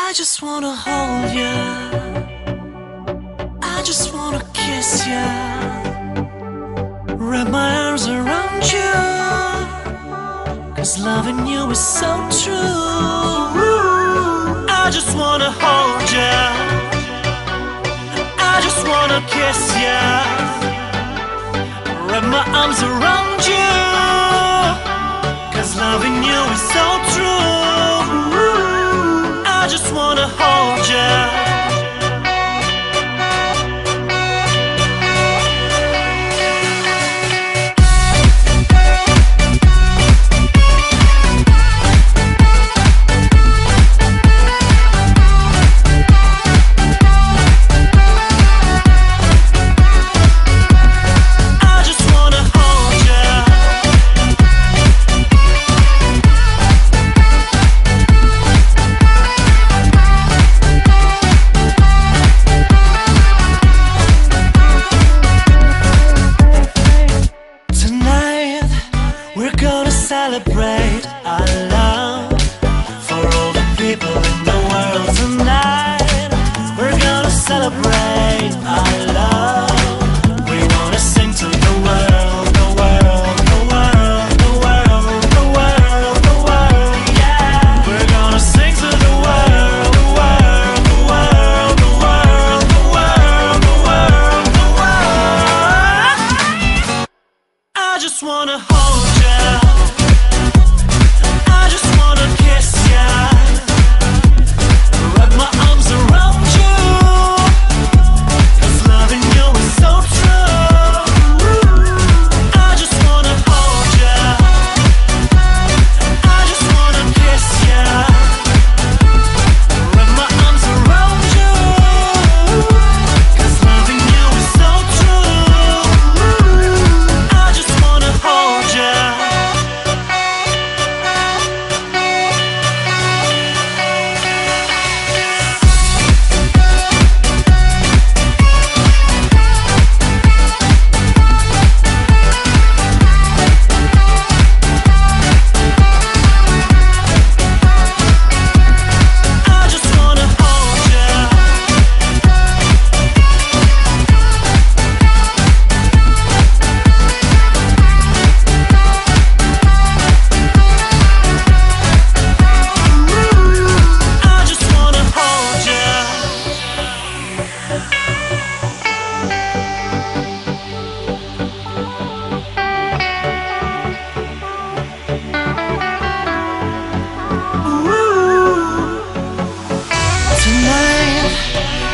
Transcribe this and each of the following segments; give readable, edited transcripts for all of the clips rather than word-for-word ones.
I just wanna hold you, I just wanna kiss you, wrap my arms around you, 'cause loving you is so true. I just wanna hold you, I just wanna kiss you, wrap my arms around you, 'cause loving you is so true. I just wanna hold you. Celebrate our love for all the people in the world tonight. We're gonna celebrate our love. We wanna sing to the world, the world, the world, the world, the world, the world, yeah. We're gonna sing to the world, the world, the world, the world, the world, the world, the world. I just wanna hold you, I just wanna kiss ya, wrap my arms around you, 'cause loving you is so true. I just wanna hold ya, I just wanna kiss ya, wrap my arms around you, 'cause loving you is so true. I just wanna hold ya.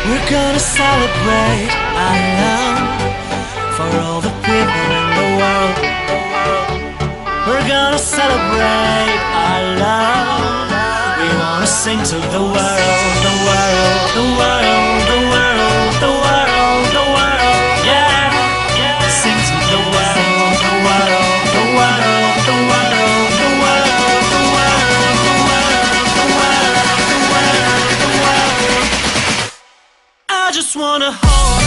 We're gonna celebrate our love for all the people in the world. We're gonna celebrate our love. We wanna sing to the world, the world, the world, the world, the world, the world, yeah, yeah. Sing to the world, the world, the world, the world, the world, the world, the world, the world, the world, the world. I just wanna hold